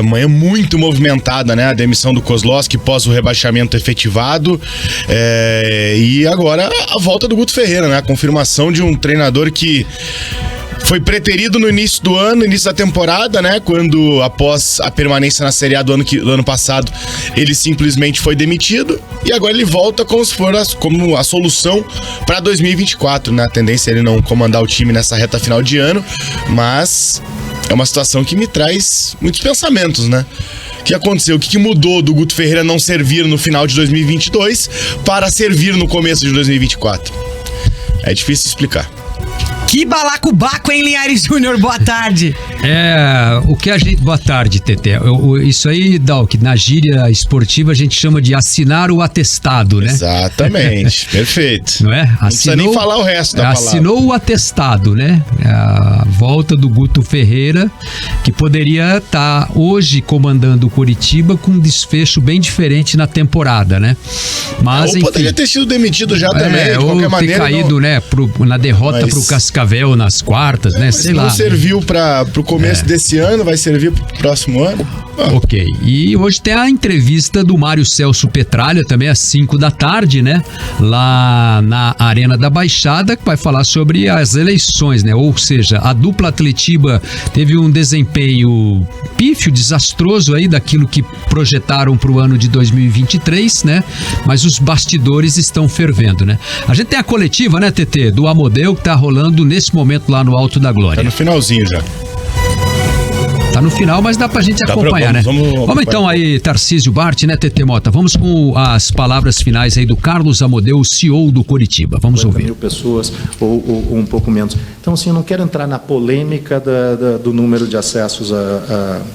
Manhã muito movimentada, né? A demissão do Kozlowski pós o rebaixamento efetivado. E agora a volta do Guto Ferreira, né? A confirmação de um treinador que foi preterido no início do ano, início da temporada, né? Quando, após a permanência na Série A do ano passado, ele simplesmente foi demitido. E agora ele volta como se for como a solução para 2024, né? A tendência é ele não comandar o time nessa reta final de ano, mas é uma situação que me traz muitos pensamentos, né? O que aconteceu? O que mudou do Guto Ferreira não servir no final de 2022 para servir no começo de 2024? É difícil explicar. Que balacobaco, hein, Linhares Júnior? Boa tarde. O que a gente... Boa tarde, Tete. Isso aí, Dalk, na gíria esportiva a gente chama de assinar o atestado, né? Exatamente, perfeito. Não é? Não precisa nem falar o resto da palavra. Assinou o atestado, né? A volta do Guto Ferreira, que poderia estar hoje comandando o Coritiba com um desfecho bem diferente na temporada, né? Mas, ou poderia ter sido demitido já também, de qualquer maneira. Ou ter caído, né, na derrota pro Cascavel nas quartas, né? Sei lá. Não serviu pro começo desse ano, vai servir pro próximo ano. Ok. E hoje tem a entrevista do Mário Celso Petralha, também às 5 da tarde, né? Lá na Arena da Baixada, que vai falar sobre as eleições, né? Ou seja, a dupla Atletiba teve um desempenho pífio, desastroso aí daquilo que projetaram pro ano de 2023, né? Mas os bastidores estão fervendo, né? A gente tem a coletiva, né, TT? Do Amodeu, que tá rolando nesse momento lá no Alto da Glória. Tá no finalzinho já. Tá no final, mas dá pra gente acompanhar, né? Vamos então aí, Tarcísio Bart, né, TT Mota? Vamos com as palavras finais aí do Carlos Amodeu, CEO do Coritiba. Vamos ouvir. 50.000 pessoas ou um pouco menos. Então, assim, eu não quero entrar na polêmica do número de acessos,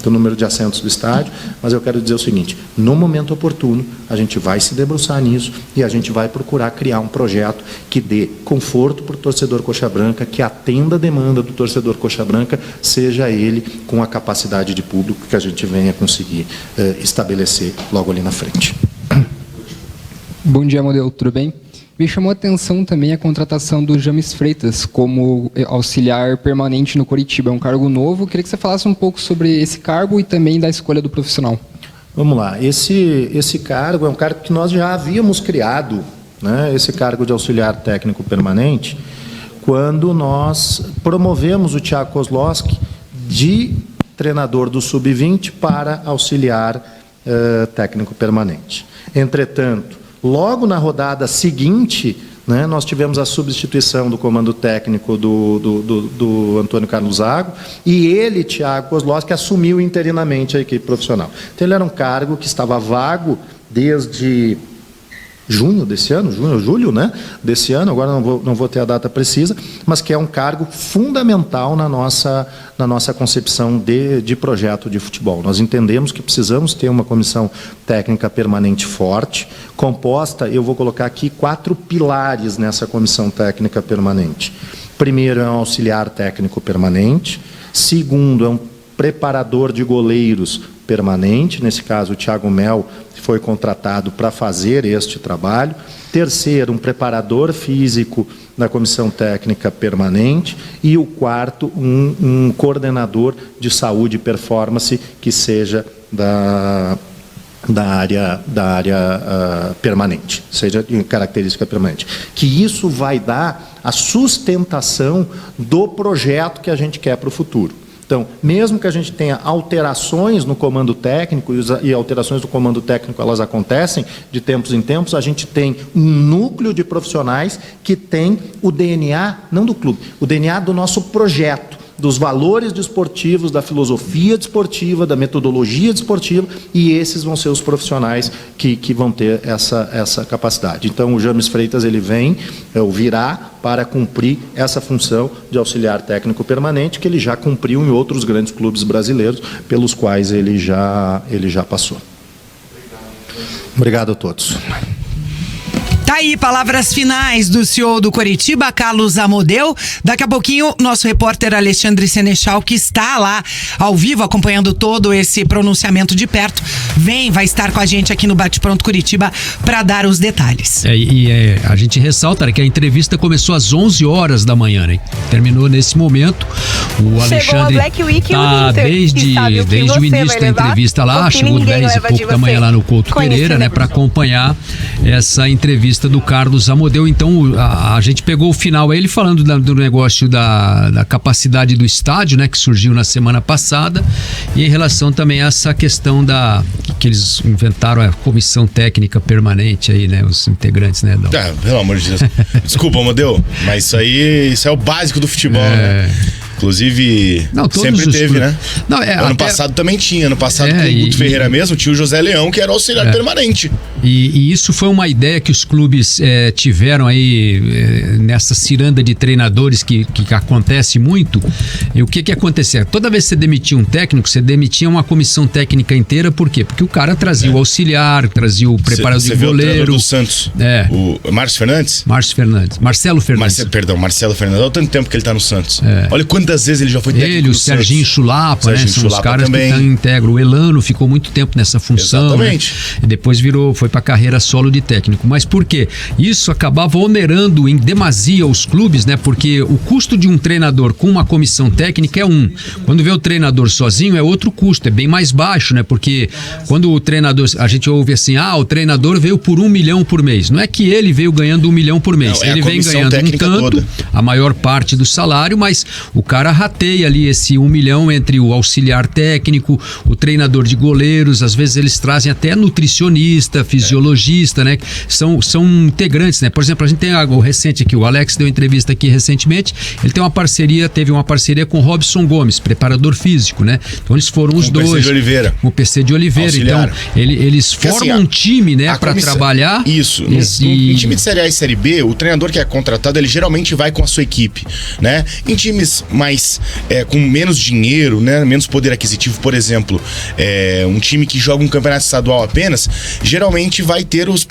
do número de assentos do estádio, mas eu quero dizer o seguinte: no momento oportuno, a gente vai se debruçar nisso e a gente vai procurar criar um projeto que dê conforto para o torcedor coxa branca, que atenda a demanda do torcedor coxa branca, seja ele com a capacidade de público que a gente venha conseguir estabelecer logo ali na frente. Bom dia, Amodeu, tudo bem? Me chamou a atenção também a contratação do James Freitas como auxiliar permanente no Coritiba. É um cargo novo. Queria que você falasse um pouco sobre esse cargo e também da escolha do profissional. Vamos lá. Esse cargo é um cargo que nós já havíamos criado, né? Esse cargo de auxiliar técnico permanente, quando nós promovemos o Thiago Kozlowski de treinador do Sub-20 para auxiliar técnico permanente. Entretanto, logo na rodada seguinte, né, nós tivemos a substituição do comando técnico do Antônio Carlos Zago, e ele, Thiago Kozlowski, assumiu interinamente a equipe profissional. Então ele era um cargo que estava vago desde junho desse ano, julho, né, desse ano, agora não vou ter a data precisa, mas que é um cargo fundamental na nossa concepção de projeto de futebol. Nós entendemos que precisamos ter uma comissão técnica permanente forte, composta, eu vou colocar aqui 4 pilares nessa comissão técnica permanente. Primeiro é um auxiliar técnico permanente, segundo é um preparador de goleiros permanente, nesse caso o Thiago Mel foi contratado para fazer este trabalho. Terceiro, um preparador físico na comissão técnica permanente. E o quarto, um coordenador de saúde e performance que seja da área permanente, seja em característica permanente. Que isso vai dar a sustentação do projeto que a gente quer para o futuro. Então, mesmo que a gente tenha alterações no comando técnico, e alterações do comando técnico elas acontecem de tempos em tempos, a gente tem um núcleo de profissionais que tem o DNA, não do clube, o DNA do nosso projeto, dos valores desportivos, da filosofia desportiva, da metodologia desportiva, e esses vão ser os profissionais que vão ter essa capacidade. Então, o James Freitas ele virá para cumprir essa função de auxiliar técnico permanente, que ele já cumpriu em outros grandes clubes brasileiros, pelos quais ele já passou. Obrigado a todos. Tá aí, palavras finais do CEO do Coritiba, Carlos Amodeu. Daqui a pouquinho, nosso repórter Alexandre Senechal, que está lá ao vivo acompanhando todo esse pronunciamento de perto, vai estar com a gente aqui no Bate Pronto Curitiba para dar os detalhes. A gente ressalta, né, que a entrevista começou às 11 horas da manhã, né? Terminou nesse momento. O Alexandre Black Week tá desde o início da entrevista lá, chegou 10 e pouco da manhã lá no Couto Pereira, né, para acompanhar essa entrevista do Carlos Amodeu. Então a gente pegou o final, ele falando do negócio da capacidade do estádio, né, que surgiu na semana passada, e em relação também a essa questão que eles inventaram a comissão técnica permanente aí, né, os integrantes, né? Pelo amor de Deus. Desculpa, Amodeu, mas isso é o básico do futebol, né? Inclusive, sempre teve, né? Ano passado também tinha. Ano passado, com o Guto Ferreira mesmo, tinha o José Leão, que era o auxiliar permanente. E isso foi uma ideia que os clubes tiveram aí nessa ciranda de treinadores que acontece muito. E o que acontecia? Toda vez que você demitia um técnico, você demitia uma comissão técnica inteira. Por quê? Porque o cara trazia o auxiliar, trazia o preparador de goleiro. O do Santos. O Márcio Fernandes? Marcelo Fernandes. Marcelo Fernandes. Olha o tanto tempo que ele tá no Santos. Olha quantas vezes ele já foi técnico. Ele, o Serginho Chulapa, né? São os caras também. que integram. O Elano ficou muito tempo nessa função. Exatamente. Né? E depois foi pra carreira solo de técnico. Mas por quê? Isso acabava onerando em demasia os clubes, né? Porque o custo de um treinador com uma comissão técnica é um. Quando vê o treinador sozinho é outro custo, é bem mais baixo, né? Porque quando o treinador, a gente ouve assim, o treinador veio por 1 milhão por mês. Não é que ele veio ganhando 1 milhão por mês. Não, ele vem ganhando um tanto, toda. A maior parte do salário, mas o cara rateia ali esse 1 milhão entre o auxiliar técnico, o treinador de goleiros, às vezes eles trazem até nutricionista, fisiologista, né? São integrantes, né? Por exemplo, a gente tem o recente aqui, o Alex deu entrevista aqui recentemente, ele teve uma parceria com o Robson Gomes, preparador físico, né? Então eles foram os dois. Com o PC de Oliveira. Auxiliar. Então, eles formam um time, né? Para trabalhar. Isso. Em time de Série A e Série B, o treinador que é contratado, ele geralmente vai com a sua equipe, né? Em times mais com menos dinheiro, né, menos poder aquisitivo, por exemplo, um time que joga um campeonato estadual apenas, geralmente vai ter os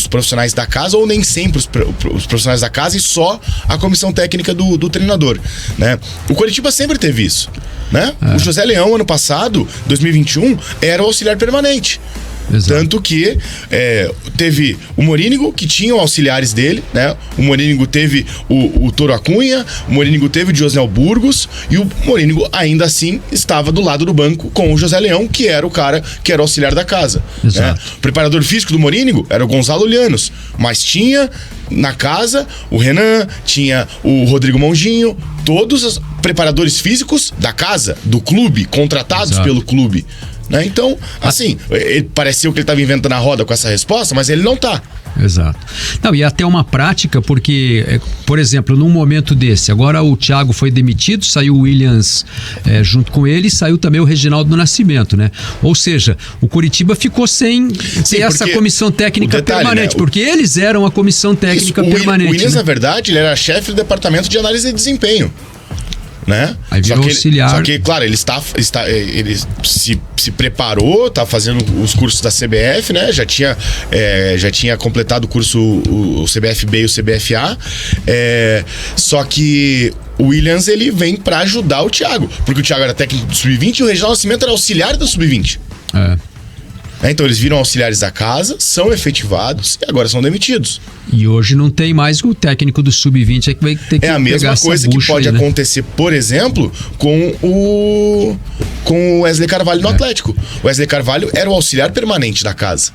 profissionais da casa, ou nem sempre os profissionais da casa, e só a comissão técnica do treinador, né? O Coritiba sempre teve isso, né? O José Leão, ano passado, 2021, era o auxiliar permanente. Exato. Tanto que teve o Morínigo, que tinha auxiliares dele, né? O Morínigo teve o Toro Acunha, o Morínigo teve o Josnel Burgos, e o Morínigo ainda assim estava do lado do banco com o José Leão, que era o cara que era o auxiliar da casa. Né? O preparador físico do Morínigo era o Gonzalo Llanos, mas tinha na casa o Renan, tinha o Rodrigo Monginho, todos os preparadores físicos da casa, do clube, contratados pelo clube. Né? Então, assim, pareceu que ele estava inventando a roda com essa resposta, mas ele não tá. Exato. Não, e até uma prática, porque, por exemplo, num momento desse, agora o Thiago foi demitido, saiu o Williams junto com ele, e saiu também o Reginaldo Nascimento, né? Ou seja, o Coritiba ficou sem essa comissão técnica permanente, né? Porque eles eram a comissão técnica permanente. O Williams, né? na verdade, ele era chefe do departamento de análise de desempenho. Né? Aí virou auxiliar. Só que, claro, ele se preparou, tá fazendo os cursos da CBF, né? Já tinha completado o curso, o CBFB e o CBFA. Só que o Williams, ele vem pra ajudar o Thiago, porque o Thiago era técnico do Sub-20 e o Reginaldo Nascimento era auxiliar do Sub-20. Então eles viram auxiliares da casa, são efetivados e agora são demitidos. E hoje não tem mais o técnico do Sub-20 que vai ter que pegar essa bucha. É a mesma coisa que pode acontecer, por exemplo, com o Wesley Carvalho no Atlético. O Wesley Carvalho era o auxiliar permanente da casa.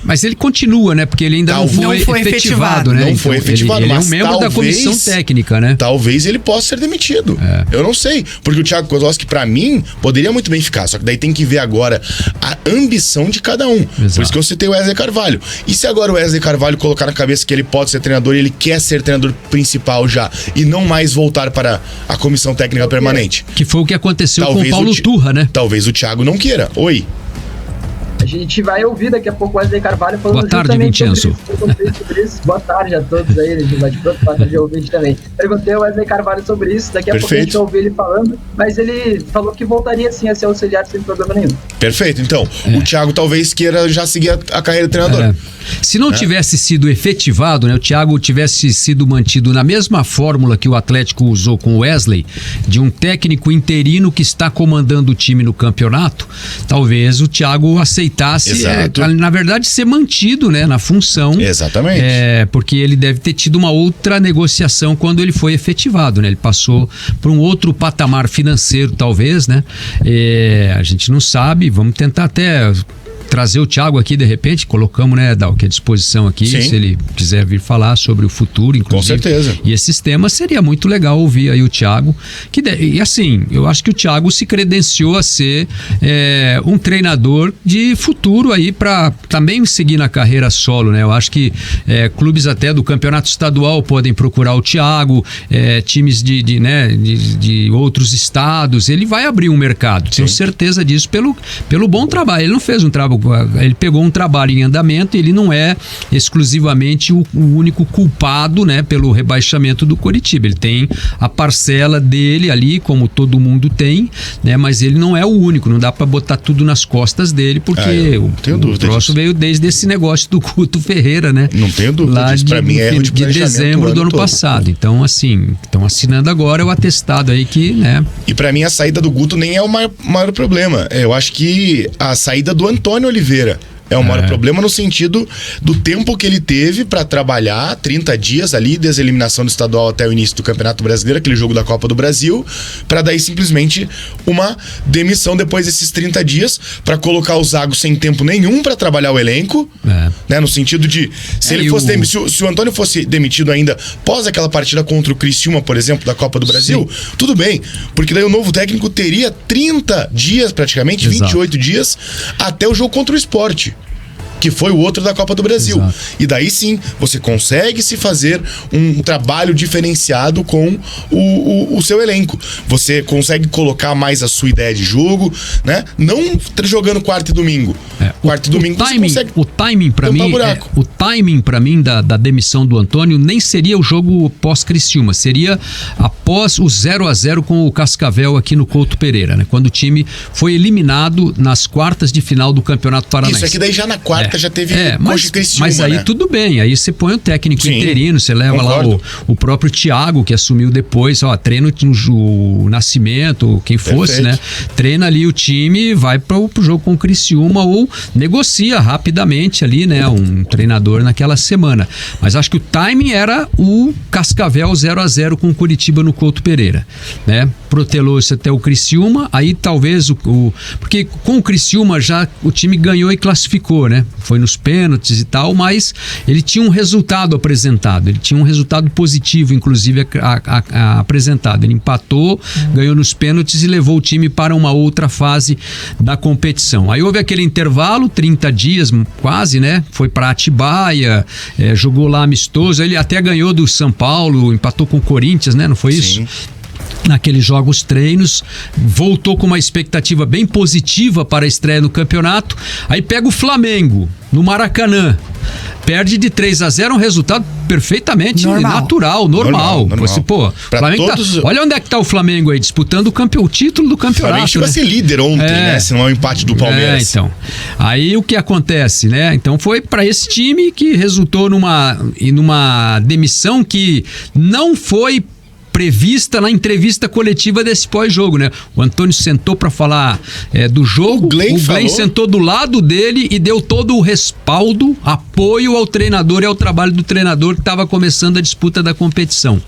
Mas ele continua, né? Porque ele ainda não foi efetivado, né? Não foi efetivado, ele é um membro da comissão técnica, né? Talvez ele possa ser demitido. Eu não sei. Porque o Thiago Kozlowski, pra mim, poderia muito bem ficar. Só que daí tem que ver agora a ambição de cada um. Exato. Por isso que eu citei o Wesley Carvalho. E se agora o Wesley Carvalho colocar na cabeça que ele pode ser treinador e ele quer ser treinador principal já, e não mais voltar para a comissão técnica permanente? Que foi o que aconteceu com o Paulo Turra, né? Talvez o Thiago não queira. Oi. gente vai ouvir daqui a pouco o Wesley Carvalho falando Boa tarde, justamente Vincenzo. sobre isso. Boa tarde a todos aí, gente vai de pronto, boa tarde ao ouvinte também. Perguntei ao Wesley Carvalho sobre isso, daqui a pouco a gente vai ouvir ele falando, mas ele falou que voltaria sim a ser auxiliar sem problema nenhum. Perfeito, então, o Thiago talvez queira já seguir a carreira de treinador. Se não tivesse sido efetivado, né, o Thiago tivesse sido mantido na mesma fórmula que o Atlético usou com o Wesley, de um técnico interino que está comandando o time no campeonato, talvez o Thiago aceitasse, na verdade, ser mantido, né, na função. Exatamente. Porque ele deve ter tido uma outra negociação quando ele foi efetivado, né? Ele passou por um outro patamar financeiro, talvez, né? A gente não sabe, vamos tentar até trazer o Thiago aqui de repente, colocamos, né, Dalk, à disposição aqui, Sim. se ele quiser vir falar sobre o futuro, inclusive. Com certeza. E esses temas seria muito legal ouvir aí o Thiago, e assim, eu acho que o Thiago se credenciou a ser um treinador de futuro aí para também seguir na carreira solo, né? Eu acho que clubes até do campeonato estadual podem procurar o Thiago, times de outros estados, ele vai abrir um mercado, tenho certeza disso pelo bom trabalho. Ele não fez um trabalho, ele pegou um trabalho em andamento, ele não é exclusivamente o único culpado, né, pelo rebaixamento do Coritiba. Ele tem a parcela dele ali, como todo mundo tem, né, mas ele não é o único, não dá para botar tudo nas costas dele, porque o troço veio desde esse negócio do Guto Ferreira, né? Não tenho dúvida disso, pra mim é erro de dezembro do ano todo. passado. Então, assim, estão assinando agora o atestado aí que, né? E pra mim a saída do Guto nem é o maior problema. Eu acho que a saída do Antônio Oliveira é o maior problema no sentido do tempo que ele teve pra trabalhar, 30 dias ali, desde a eliminação do estadual até o início do Campeonato Brasileiro, aquele jogo da Copa do Brasil, pra daí simplesmente uma demissão depois desses 30 dias, pra colocar o Zago sem tempo nenhum pra trabalhar o elenco, né, no sentido de, se ele fosse se o Antônio fosse demitido ainda pós aquela partida contra o Criciúma, por exemplo, da Copa do Brasil, tudo bem, porque daí o novo técnico teria 30 dias praticamente, 28 dias, até o jogo contra o Sport, que foi o outro da Copa do Brasil. Exato. E daí sim, você consegue se fazer um trabalho diferenciado com o seu elenco. Você consegue colocar mais a sua ideia de jogo, né? Não jogando quarta e domingo. Quarta e domingo você consegue o timing para mim, buraco. o timing para mim da demissão do Antônio nem seria o jogo pós-Criciúma, seria após o 0-0 com o Cascavel aqui no Couto Pereira, né? Quando o time foi eliminado nas quartas de final do Campeonato Paranaense. Isso aqui daí já na quarta já teve Criciúma, mas aí, né, tudo bem, aí você põe o técnico interino, você leva concordo. lá o próprio Thiago, que assumiu depois, treina o Nascimento, quem fosse, né? Treina ali o time, vai pro jogo com o Criciúma ou negocia rapidamente ali, né, um treinador naquela semana. Mas acho que o timing era o Cascavel 0-0 com o Curitiba no Couto Pereira, né? Protelou-se até o Criciúma, aí talvez porque com o Criciúma já o time ganhou e classificou, né? Foi nos pênaltis e tal, mas ele tinha um resultado apresentado, ele tinha um resultado positivo, inclusive, apresentado. Ele empatou, ganhou nos pênaltis e levou o time para uma outra fase da competição. Aí houve aquele intervalo, 30 dias quase, né? Foi para Atibaia, jogou lá amistoso, ele até ganhou do São Paulo, empatou com o Corinthians, né? Não foi isso? Naqueles jogos treinos, voltou com uma expectativa bem positiva para a estreia no campeonato, aí pega o Flamengo no Maracanã, perde de 3-0, um resultado perfeitamente natural, normal. Você, Flamengo olha onde é que tá o Flamengo aí, disputando o título do campeonato. O Flamengo chegou a ser líder ontem, né? Se não é o empate do Palmeiras. Então, aí o que acontece, né? Então foi para esse time que resultou numa demissão que não foi prevista na entrevista coletiva desse pós-jogo, né? O Antônio sentou para falar do jogo, o Glenn sentou do lado dele e deu todo o respaldo, apoio ao treinador e ao trabalho do treinador que estava começando a disputa da competição.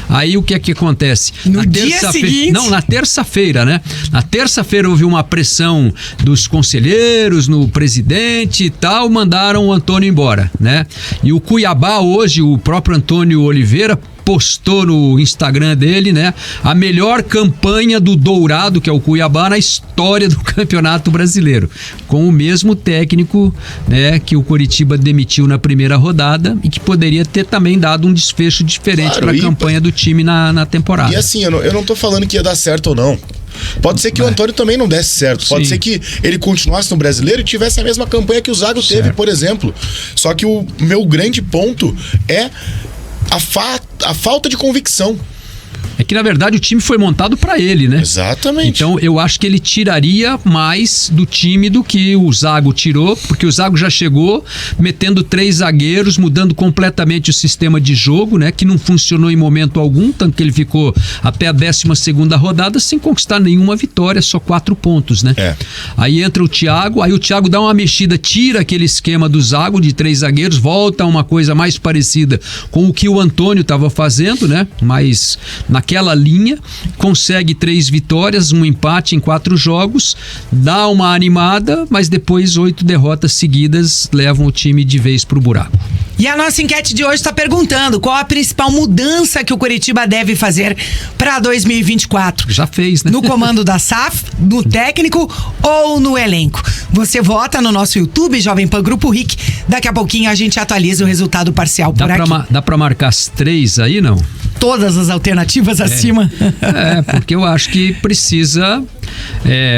Aí o que é que acontece? No dia seguinte? Não, na terça-feira, né? Na terça-feira houve uma pressão dos conselheiros, no presidente e tal, mandaram o Antônio embora, né? E o Cuiabá hoje, o próprio Antônio Oliveira postou no Instagram dele, né? A melhor campanha do Dourado, que é o Cuiabá, na história do Campeonato Brasileiro. Com o mesmo técnico, né, que o Coritiba demitiu na primeira rodada e que poderia ter também dado um desfecho diferente para a campanha do time na temporada. E assim, eu não tô falando que ia dar certo ou não. Pode ser que o Antônio também não desse certo. Pode ser que ele continuasse no Brasileiro e tivesse a mesma campanha que o Zago teve, por exemplo. Só que o meu grande ponto é a falta de convicção. É que, na verdade, o time foi montado para ele, né? Exatamente. Então, eu acho que ele tiraria mais do time do que o Zago tirou, porque o Zago já chegou metendo 3 zagueiros, mudando completamente o sistema de jogo, né? Que não funcionou em momento algum, tanto que ele ficou até a 12ª rodada sem conquistar nenhuma vitória, só 4 pontos, né? Aí entra o Thiago, aí o Thiago dá uma mexida, tira aquele esquema do Zago de 3 zagueiros, volta a uma coisa mais parecida com o que o Antônio estava fazendo, né? Mas naquela linha, consegue 3 vitórias, 1 empate em 4 jogos, dá uma animada, mas depois 8 derrotas seguidas levam o time de vez pro buraco. E a nossa enquete de hoje está perguntando qual a principal mudança que o Coritiba deve fazer para 2024. Já fez, né? No comando da SAF, no técnico ou no elenco. Você vota no nosso YouTube, Jovem Pan Grupo RIC. Daqui a pouquinho a gente atualiza o resultado parcial por aqui. Dá pra marcar as 3 aí, não? Todas as alternativas acima. Porque eu acho que precisa...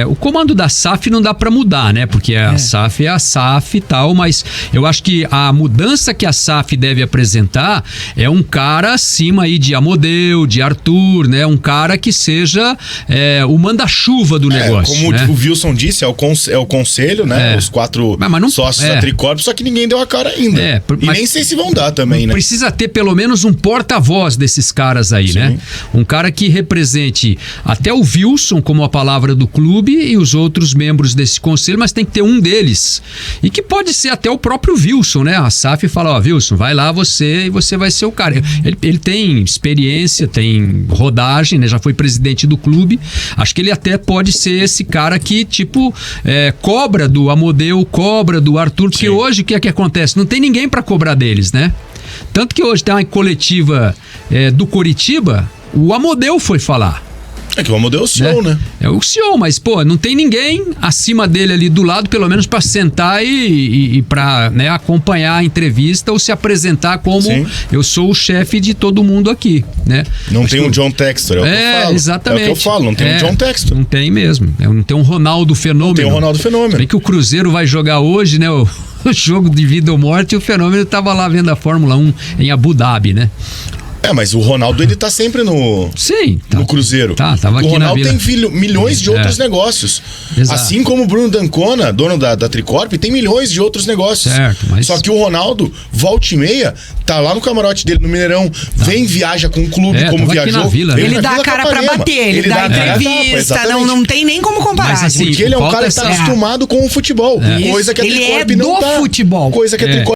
o comando da SAF não dá pra mudar, né? Porque a SAF é a SAF e tal, mas eu acho que a mudança que a SAF deve apresentar é um cara acima aí de Amodeu, de Arthur, né? Um cara que seja o manda-chuva do negócio. Como né? o Wilson disse, é o conselho, né? Os 4 sócios da Tricorp, só que ninguém deu a cara ainda. E nem sei se vão dar também, né? Precisa ter pelo menos um porta-voz desses caras aí, né? Um cara que represente até o Wilson como a palavra do clube e os outros membros desse conselho, mas tem que ter um deles. E que pode ser até o próprio Wilson, né? A SAF fala, Wilson, vai lá você e você vai ser o cara. Ele tem experiência, tem rodagem, né? Já foi presidente do clube. Acho que ele até pode ser esse cara que, tipo, cobra do Amodeu, cobra do Arthur, porque hoje o que é que acontece? Não tem ninguém para cobrar deles, né? Tanto que hoje tem uma coletiva do Coritiba, o Amodeu foi falar. É que o Amodeu é o CEO, né? É o CEO, mas, pô, não tem ninguém acima dele ali do lado, pelo menos pra sentar e pra, né, acompanhar a entrevista ou se apresentar como eu sou o chefe de todo mundo aqui, né? Não tem um John Textor, é o que eu falo. Exatamente. É o que eu falo, não tem um John Textor. Não tem mesmo. Não tem um Ronaldo Fenômeno. Não tem um Ronaldo Fenômeno. Bem que o Cruzeiro vai jogar hoje, né? O jogo de vida ou morte, e o Fenômeno tava lá vendo a Fórmula 1 em Abu Dhabi, né? Mas o Ronaldo, ele tá sempre no Cruzeiro. Tava aqui o Ronaldo na tem milhões de outros negócios. Exato. Assim como o Bruno D'Ancona, dono da Tricorp, tem milhões de outros negócios. Certo, mas... Só que o Ronaldo, volta e meia, tá lá no camarote dele no Mineirão, viaja com o clube, como viajou. Vila, né? Ele dá a cara pra bater, ele dá entrevista, não tem nem como comparar. Mas, assim, porque ele é um cara que tá acostumado com o futebol. Coisa que a Tricorp não tá. Futebol. Coisa que a Tricorp